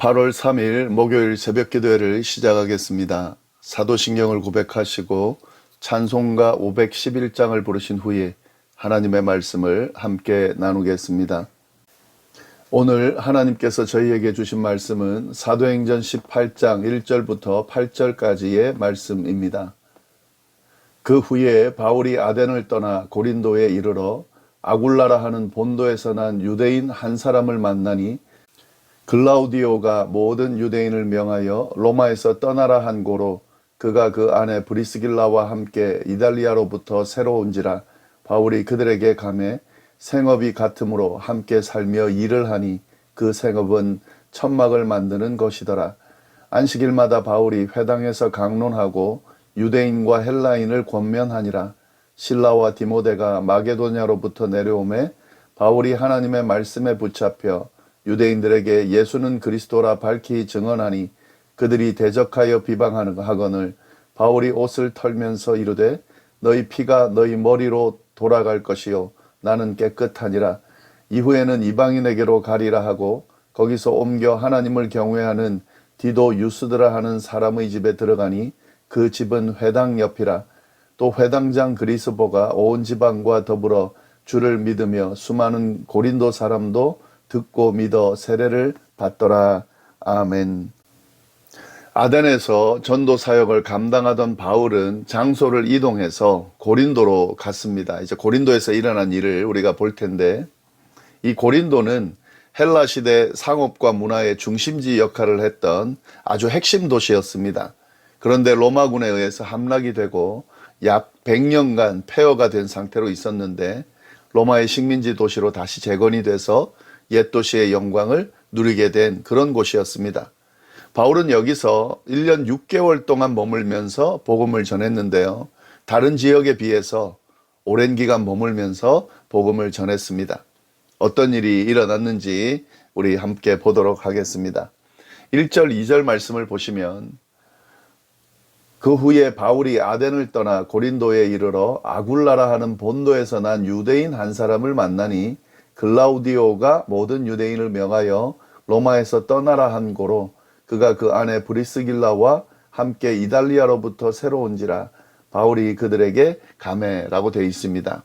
8월 3일 목요일 새벽 기도회를 시작하겠습니다. 사도신경을 고백하시고 찬송가 511장을 부르신 후에 하나님의 말씀을 함께 나누겠습니다. 오늘 하나님께서 저희에게 주신 말씀은 사도행전 18장 1절부터 8절까지의 말씀입니다. 그 후에 바울이 아덴을 떠나 고린도에 이르러 아굴라라 하는 본도에서 난 유대인 한 사람을 만나니 글라우디오가 모든 유대인을 명하여 로마에서 떠나라 한 고로 그가 그 아내 브리스길라와 함께 이달리아로부터 새로 온지라 바울이 그들에게 가매 생업이 같으므로 함께 살며 일을 하니 그 생업은 천막을 만드는 것이더라. 안식일마다 바울이 회당에서 강론하고 유대인과 헬라인을 권면하니라. 실라와 디모데가 마게도냐로부터 내려오매 바울이 하나님의 말씀에 붙잡혀 유대인들에게 예수는 그리스도라 밝히 증언하니 그들이 대적하여 비방하거늘 바울이 옷을 털면서 이르되 너희 피가 너희 머리로 돌아갈 것이요 나는 깨끗하니라. 이후에는 이방인에게로 가리라 하고 거기서 옮겨 하나님을 경외하는 디도 유스드라 하는 사람의 집에 들어가니 그 집은 회당 옆이라. 또 회당장 그리스보가 온 지방과 더불어 주를 믿으며 수많은 고린도 사람도 듣고 믿어 세례를 받더라. 아멘. 아덴에서 전도 사역을 감당하던 바울은 장소를 이동해서 고린도로 갔습니다. 이제 고린도에서 일어난 일을 우리가 볼 텐데, 이 고린도는 헬라 시대 상업과 문화의 중심지 역할을 했던 아주 핵심 도시였습니다. 그런데 로마군에 의해서 함락이 되고 약 100년간 폐허가 된 상태로 있었는데 로마의 식민지 도시로 다시 재건이 돼서 옛 도시의 영광을 누리게 된 그런 곳이었습니다. 바울은 여기서 1년 6개월 동안 머물면서 복음을 전했는데요. 다른 지역에 비해서 오랜 기간 머물면서 복음을 전했습니다. 어떤 일이 일어났는지 우리 함께 보도록 하겠습니다. 1절, 2절 말씀을 보시면 그 후에 바울이 아덴을 떠나 고린도에 이르러 아굴라라 하는 본도에서 난 유대인 한 사람을 만나니 글라우디오가 모든 유대인을 명하여 로마에서 떠나라 한 고로 그가 그 아내 브리스길라와 함께 이달리아로부터 새로 온지라 바울이 그들에게 가매라고 되어 있습니다.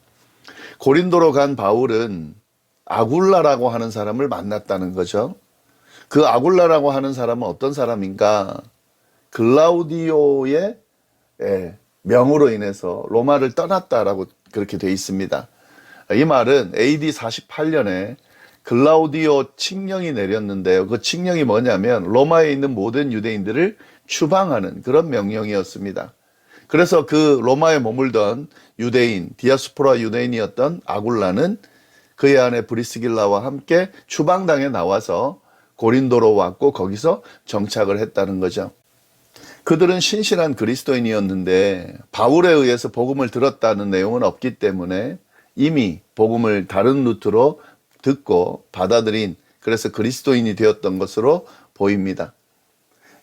고린도로 간 바울은 아굴라라고 하는 사람을 만났다는 거죠. 그 아굴라라고 하는 사람은 어떤 사람인가? 글라우디오의 명으로 인해서 로마를 떠났다라고 그렇게 되어 있습니다. 이 말은 AD 48년에 글라우디오 칙령이 내렸는데요. 그 칙령이 뭐냐면 로마에 있는 모든 유대인들을 추방하는 그런 명령이었습니다. 그래서 그 로마에 머물던 유대인, 디아스포라 유대인이었던 아굴라는 그의 아내 브리스길라와 함께 추방당에 나와서 고린도로 왔고 거기서 정착을 했다는 거죠. 그들은 신실한 그리스도인이었는데 바울에 의해서 복음을 들었다는 내용은 없기 때문에 이미 복음을 다른 루트로 듣고 받아들인, 그래서 그리스도인이 되었던 것으로 보입니다.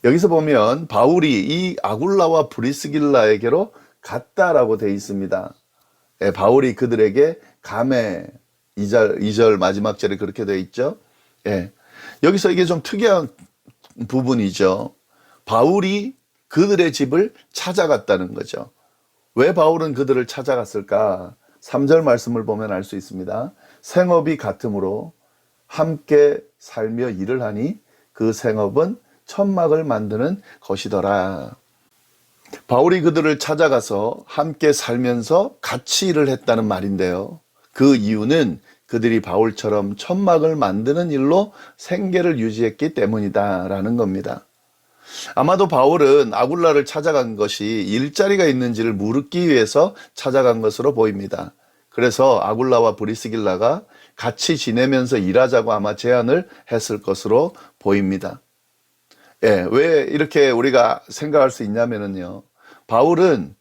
여기서 보면 바울이 이 아굴라와 브리스길라에게로 갔다라고 되어 있습니다. 바울이 그들에게 가매, 2절 마지막 절에 그렇게 되어 있죠. 여기서 이게 좀 특이한 부분이죠. 바울이 그들의 집을 찾아갔다는 거죠. 왜 바울은 그들을 찾아갔을까? 3절 말씀을 보면 알 수 있습니다. 생업이 같으므로 함께 살며 일을 하니 그 생업은 천막을 만드는 것이더라. 바울이 그들을 찾아가서 함께 살면서 같이 일을 했다는 말인데요. 그 이유는 그들이 바울처럼 천막을 만드는 일로 생계를 유지했기 때문이다라는 겁니다. 아마도 바울은 아굴라를 찾아간 것이 일자리가 있는지를 물기 위해서 찾아간 것으로 보입니다. 그래서 아굴라와 브리스길라가 같이 지내면서 일하자고 아마 제안을 했을 것으로 보입니다. 왜 이렇게 우리가 생각할 수 있냐면요. 바울은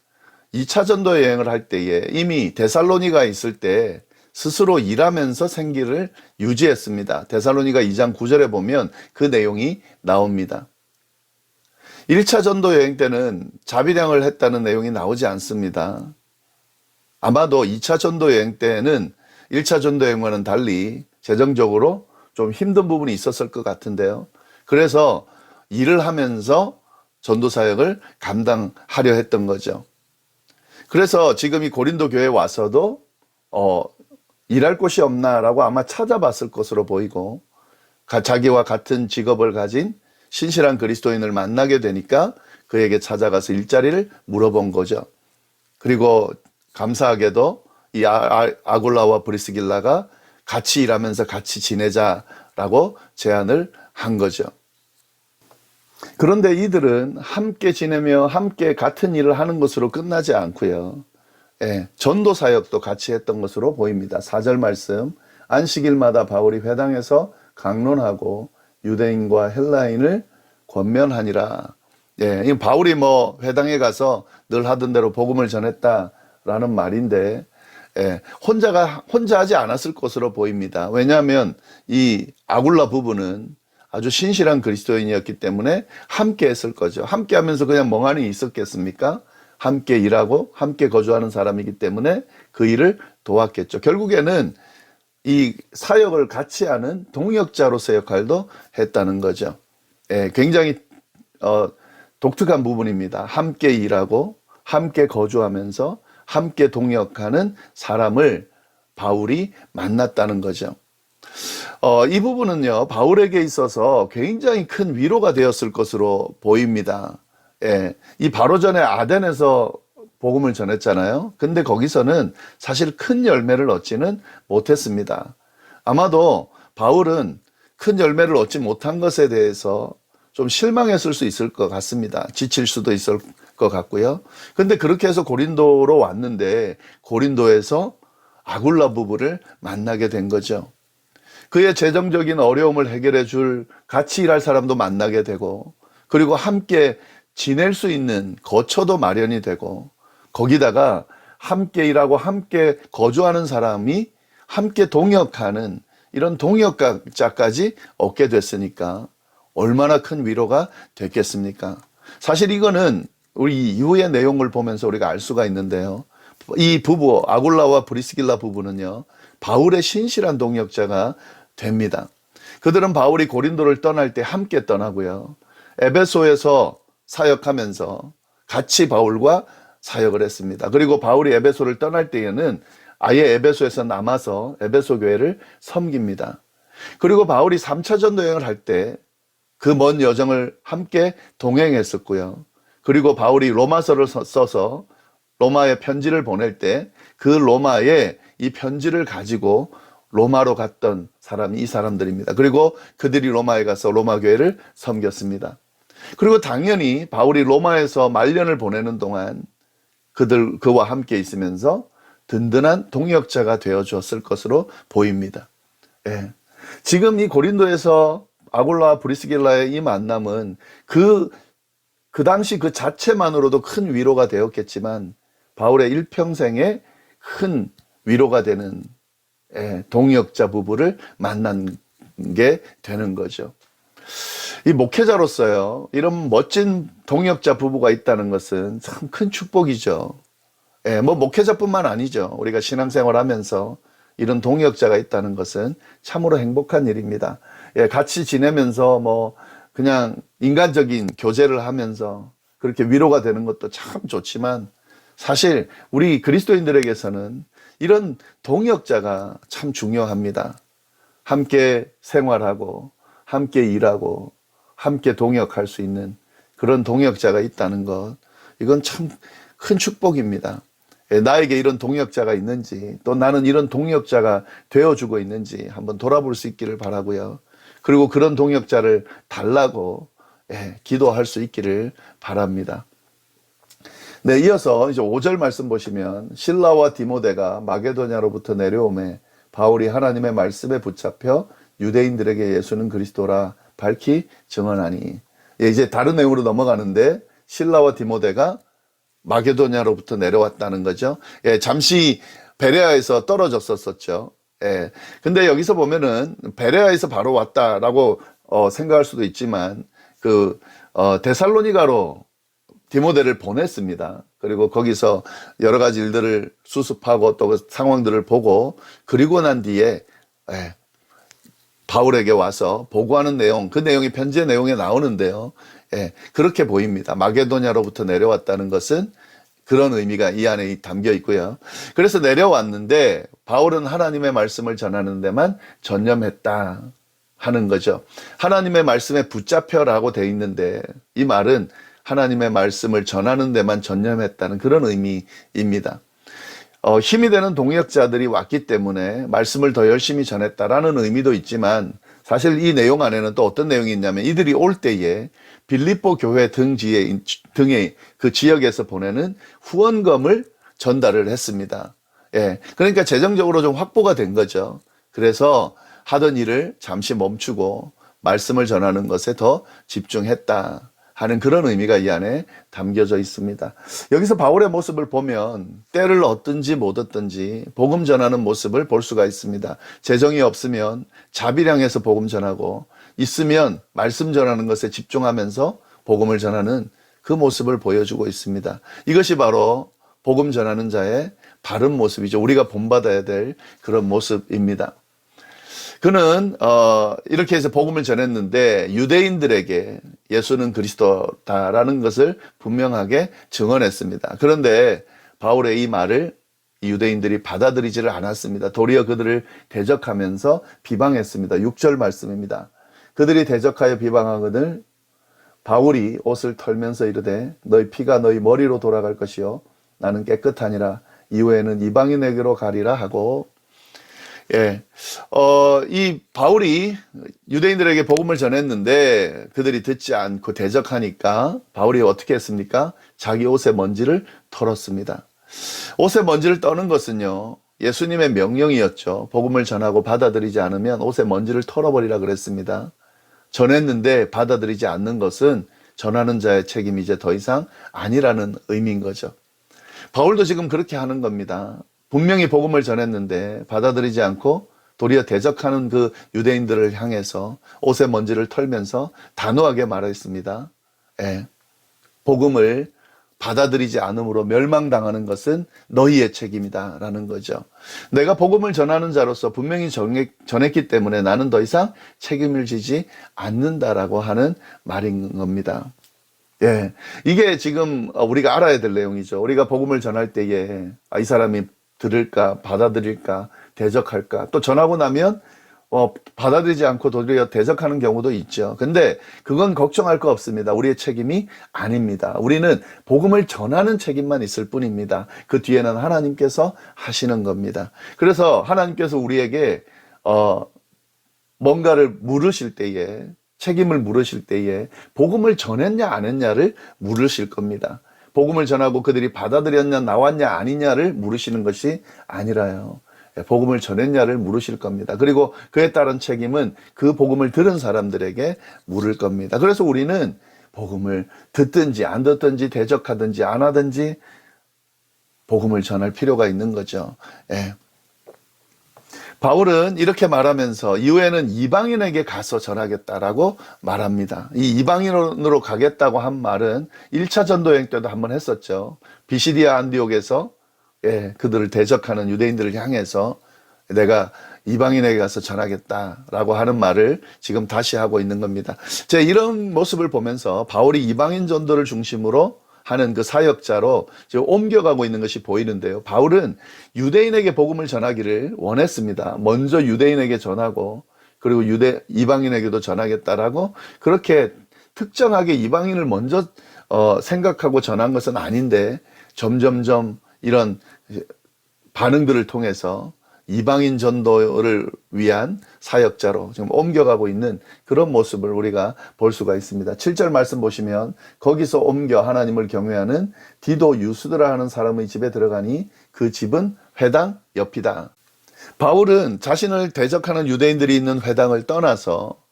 2차 전도 여행을 할 때에 이미 데살로니가 있을 때 스스로 일하면서 생기를 유지했습니다. 데살로니가 2장 9절에 보면 그 내용이 나옵니다. 1차 전도 여행 때는 자비량을 했다는 내용이 나오지 않습니다. 아마도 2차 전도 여행 때는 1차 전도 여행과는 달리 재정적으로 좀 힘든 부분이 있었을 것 같은데요. 그래서 일을 하면서 전도 사역을 감당하려 했던 거죠. 그래서 지금 이 고린도 교회에 와서도 일할 곳이 없나라고 아마 찾아봤을 것으로 보이고, 자기와 같은 직업을 가진 신실한 그리스도인을 만나게 되니까 그에게 찾아가서 일자리를 물어본 거죠. 그리고 감사하게도 이 아굴라와 브리스길라가 같이 일하면서 같이 지내자라고 제안을 한 거죠. 그런데 이들은 함께 지내며 함께 같은 일을 하는 것으로 끝나지 않고요. 전도 사역도 같이 했던 것으로 보입니다. 4절 말씀, 안식일마다 바울이 회당에서 강론하고 유대인과 헬라인을 권면하니라. 이 바울이 회당에 가서 늘 하던 대로 복음을 전했다라는 말인데, 혼자 하지 않았을 것으로 보입니다. 왜냐하면 이 아굴라 부부는 아주 신실한 그리스도인이었기 때문에 함께 했을 거죠. 함께 하면서 그냥 멍하니 있었겠습니까? 함께 일하고 함께 거주하는 사람이기 때문에 그 일을 도왔겠죠. 결국에는 이 사역을 같이 하는 동역자로서의 역할도 했다는 거죠. 굉장히 독특한 부분입니다. 함께 일하고 함께 거주하면서 함께 동역하는 사람을 바울이 만났다는 거죠. 이 부분은요, 바울에게 있어서 굉장히 큰 위로가 되었을 것으로 보입니다. 이 바로 전에 아덴에서 복음을 전했잖아요. 근데 거기서는 사실 큰 열매를 얻지는 못했습니다. 아마도 바울은 큰 열매를 얻지 못한 것에 대해서 좀 실망했을 수 있을 것 같습니다. 지칠 수도 있을 것 같고요. 근데 그렇게 해서 고린도로 왔는데 고린도에서 아굴라 부부를 만나게 된 거죠. 그의 재정적인 어려움을 해결해 줄 같이 일할 사람도 만나게 되고, 그리고 함께 지낼 수 있는 거처도 마련이 되고, 거기다가 함께 일하고 함께 거주하는 사람이 함께 동역하는 이런 동역자까지 얻게 됐으니까 얼마나 큰 위로가 됐겠습니까? 사실 이거는 우리 이후의 내용을 보면서 우리가 알 수가 있는데요. 이 부부, 아굴라와 브리스길라 부부는요, 바울의 신실한 동역자가 됩니다. 그들은 바울이 고린도를 떠날 때 함께 떠나고요, 에베소에서 사역하면서 같이 바울과 사역을 했습니다. 그리고 바울이 에베소를 떠날 때에는 아예 에베소에서 남아서 에베소 교회를 섬깁니다. 그리고 바울이 3차 전도 여행을 할 때 그 먼 여정을 함께 동행했었고요. 그리고 바울이 로마서를 써서 로마에 편지를 보낼 때 그 로마에 이 편지를 가지고 로마로 갔던 사람이 이 사람들입니다. 그리고 그들이 로마에 가서 로마 교회를 섬겼습니다. 그리고 당연히 바울이 로마에서 말년을 보내는 동안 그와 함께 있으면서 든든한 동역자가 되어 주었을 것으로 보입니다. 지금 이 고린도에서 아굴라와 브리스길라의 이 만남은 그 당시 그 자체만으로도 큰 위로가 되었겠지만 바울의 일평생에 큰 위로가 되는 동역자 부부를 만난 게 되는 거죠. 이 목회자로서요, 이런 멋진 동역자 부부가 있다는 것은 참 큰 축복이죠. 목회자뿐만 아니죠. 우리가 신앙생활 하면서 이런 동역자가 있다는 것은 참으로 행복한 일입니다. 같이 지내면서 그냥 인간적인 교제를 하면서 그렇게 위로가 되는 것도 참 좋지만, 사실 우리 그리스도인들에게서는 이런 동역자가 참 중요합니다. 함께 생활하고 함께 일하고 함께 동역할 수 있는 그런 동역자가 있다는 것, 이건 참 큰 축복입니다. 나에게 이런 동역자가 있는지, 또 나는 이런 동역자가 되어주고 있는지 한번 돌아볼 수 있기를 바라고요. 그리고 그런 동역자를 달라고 기도할 수 있기를 바랍니다. 이어서 이제 5절 말씀 보시면, 실라와 디모데가 마게도냐로부터 내려오매 바울이 하나님의 말씀에 붙잡혀 유대인들에게 예수는 그리스도라 밝히 증언하니. 이제 다른 내용으로 넘어가는데, 실라와 디모데가 마게도냐로부터 내려왔다는 거죠. 잠시 베레아에서 떨어졌었죠. 근데 여기서 보면은 베레아에서 바로 왔다라고 생각할 수도 있지만, 데살로니가로 디모데를 보냈습니다. 그리고 거기서 여러 가지 일들을 수습하고 또 그 상황들을 보고, 그리고 난 뒤에 바울에게 와서 보고하는 내용, 그 내용이 편지의 내용에 나오는데요. 예, 그렇게 보입니다. 마게도냐로부터 내려왔다는 것은 그런 의미가 이 안에 담겨 있고요. 그래서 내려왔는데 바울은 하나님의 말씀을 전하는 데만 전념했다 하는 거죠. 하나님의 말씀에 붙잡혀라고 돼 있는데 이 말은 하나님의 말씀을 전하는 데만 전념했다는 그런 의미입니다. 힘이 되는 동역자들이 왔기 때문에 말씀을 더 열심히 전했다라는 의미도 있지만 사실 이 내용 안에는 또 어떤 내용이 있냐면 이들이 올 때에 빌립보 교회 등의 그 지역에서 보내는 후원금을 전달을 했습니다. 예. 그러니까 재정적으로 좀 확보가 된 거죠. 그래서 하던 일을 잠시 멈추고 말씀을 전하는 것에 더 집중했다 하는 그런 의미가 이 안에 담겨져 있습니다. 여기서 바울의 모습을 보면 때를 얻든지 못 얻든지 복음 전하는 모습을 볼 수가 있습니다. 재정이 없으면 자비량해서 복음 전하고 있으면 말씀 전하는 것에 집중하면서 복음을 전하는 그 모습을 보여주고 있습니다. 이것이 바로 복음 전하는 자의 바른 모습이죠. 우리가 본받아야 될 그런 모습입니다. 그는 이렇게 해서 복음을 전했는데 유대인들에게 예수는 그리스도다라는 것을 분명하게 증언했습니다. 그런데 바울의 이 말을 유대인들이 받아들이지를 않았습니다. 도리어 그들을 대적하면서 비방했습니다. 6절 말씀입니다. 그들이 대적하여 비방하거늘 바울이 옷을 털면서 이르되 너희 피가 너희 머리로 돌아갈 것이요 나는 깨끗하니라 이후에는 이방인에게로 가리라 하고 예, 이 바울이 유대인들에게 복음을 전했는데 그들이 듣지 않고 대적하니까 바울이 어떻게 했습니까? 자기 옷의 먼지를 털었습니다. 옷의 먼지를 떠는 것은요, 예수님의 명령이었죠. 복음을 전하고 받아들이지 않으면 옷의 먼지를 털어버리라 그랬습니다. 전했는데 받아들이지 않는 것은 전하는 자의 책임이 이제 더 이상 아니라는 의미인 거죠. 바울도 지금 그렇게 하는 겁니다. 분명히 복음을 전했는데 받아들이지 않고 도리어 대적하는 그 유대인들을 향해서 옷의 먼지를 털면서 단호하게 말했습니다. 예, 복음을 받아들이지 않음으로 멸망당하는 것은 너희의 책임이다 라는 거죠. 내가 복음을 전하는 자로서 분명히 전했기 때문에 나는 더 이상 책임을 지지 않는다라고 하는 말인 겁니다. 예, 이게 지금 우리가 알아야 될 내용이죠. 우리가 복음을 전할 때에 이 사람이 들을까, 받아들일까, 대적할까. 또 전하고 나면 받아들이지 않고 도리어 대적하는 경우도 있죠. 근데 그건 걱정할 거 없습니다. 우리의 책임이 아닙니다. 우리는 복음을 전하는 책임만 있을 뿐입니다. 그 뒤에는 하나님께서 하시는 겁니다. 그래서 하나님께서 우리에게 뭔가를 물으실 때에, 책임을 물으실 때에 복음을 전했냐 안 했냐를 물으실 겁니다. 복음을 전하고 그들이 받아들였냐 나왔냐 아니냐를 물으시는 것이 아니라요. 복음을 전했냐를 물으실 겁니다. 그리고 그에 따른 책임은 그 복음을 들은 사람들에게 물을 겁니다. 그래서 우리는 복음을 듣든지 안 듣든지 대적하든지 안 하든지 복음을 전할 필요가 있는 거죠. 예. 바울은 이렇게 말하면서 이후에는 이방인에게 가서 전하겠다라고 말합니다. 이 이방인으로 가겠다고 한 말은 1차 전도여행 때도 한번 했었죠. 비시디아 안디옥에서 그들을 대적하는 유대인들을 향해서 내가 이방인에게 가서 전하겠다라고 하는 말을 지금 다시 하고 있는 겁니다. 제가 이런 모습을 보면서 바울이 이방인 전도를 중심으로 하는 그 사역자로 지금 옮겨가고 있는 것이 보이는데요. 바울은 유대인에게 복음을 전하기를 원했습니다. 먼저 유대인에게 전하고 그리고 이방인에게도 전하겠다라고 그렇게 특정하게 이방인을 먼저 생각하고 전한 것은 아닌데 점점점 이런 반응들을 통해서 이방인 전도를 위한 사역자로 지금 옮겨가고 있는 그런 모습을 우리가 볼 수가 있습니다. 7절 말씀 보시면 거기서 옮겨 하나님을 경외하는 디도 유스드라 하는 사람의 집에 들어가니 그 집은 회당 옆이다. 바울은 자신을 대적하는 유대인들이 있는 회당을 떠나서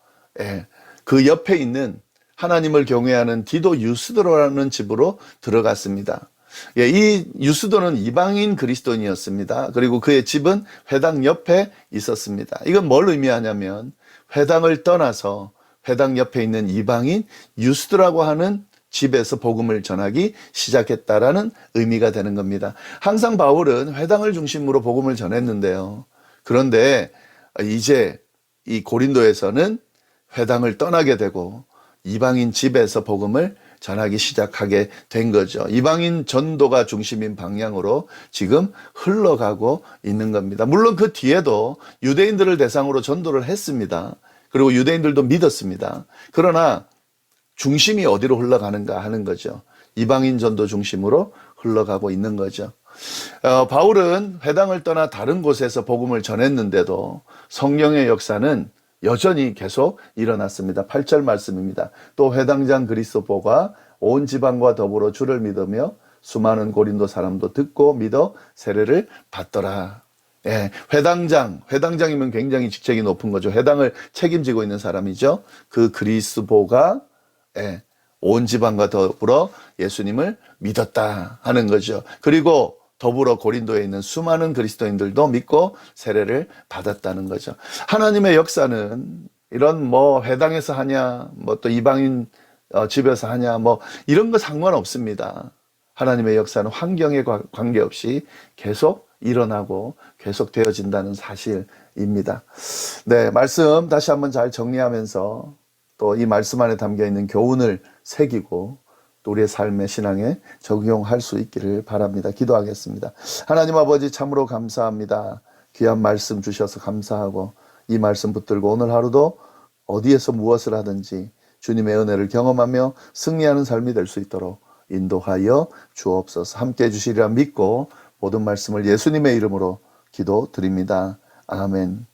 그 옆에 있는 하나님을 경외하는 디도 유스드라는 집으로 들어갔습니다. 이 유스도는 이방인 그리스도인이었습니다. 그리고 그의 집은 회당 옆에 있었습니다. 이건 뭘 의미하냐면 회당을 떠나서 회당 옆에 있는 이방인 유스도라고 하는 집에서 복음을 전하기 시작했다라는 의미가 되는 겁니다. 항상 바울은 회당을 중심으로 복음을 전했는데요. 그런데 이제 이 고린도에서는 회당을 떠나게 되고 이방인 집에서 복음을 전하기 시작하게 된 거죠. 이방인 전도가 중심인 방향으로 지금 흘러가고 있는 겁니다. 물론 그 뒤에도 유대인들을 대상으로 전도를 했습니다. 그리고 유대인들도 믿었습니다. 그러나 중심이 어디로 흘러가는가 하는 거죠. 이방인 전도 중심으로 흘러가고 있는 거죠. 바울은 회당을 떠나 다른 곳에서 복음을 전했는데도 성령의 역사는 여전히 계속 일어났습니다. 8절 말씀입니다. 또 회당장 그리스도가 온 지방과 더불어 주를 믿으며 수많은 고린도 사람도 듣고 믿어 세례를 받더라. 예, 회당장이면 굉장히 직책이 높은 거죠. 회당을 책임지고 있는 사람이죠. 그 그리스도가 온 지방과 더불어 예수님을 믿었다 하는 거죠. 그리고 더불어 고린도에 있는 수많은 그리스도인들도 믿고 세례를 받았다는 거죠. 하나님의 역사는 이런 회당에서 하냐, 또 이방인 집에서 하냐, 이런 거 상관없습니다. 하나님의 역사는 환경에 관계없이 계속 일어나고 계속 되어진다는 사실입니다. 네, 말씀 다시 한번 잘 정리하면서 또 이 말씀 안에 담겨 있는 교훈을 새기고 또 우리의 삶의 신앙에 적용할 수 있기를 바랍니다. 기도하겠습니다. 하나님 아버지 참으로 감사합니다. 귀한 말씀 주셔서 감사하고 이 말씀 붙들고 오늘 하루도 어디에서 무엇을 하든지 주님의 은혜를 경험하며 승리하는 삶이 될 수 있도록 인도하여 주옵소서. 함께해 주시리라 믿고 모든 말씀을 예수님의 이름으로 기도드립니다. 아멘.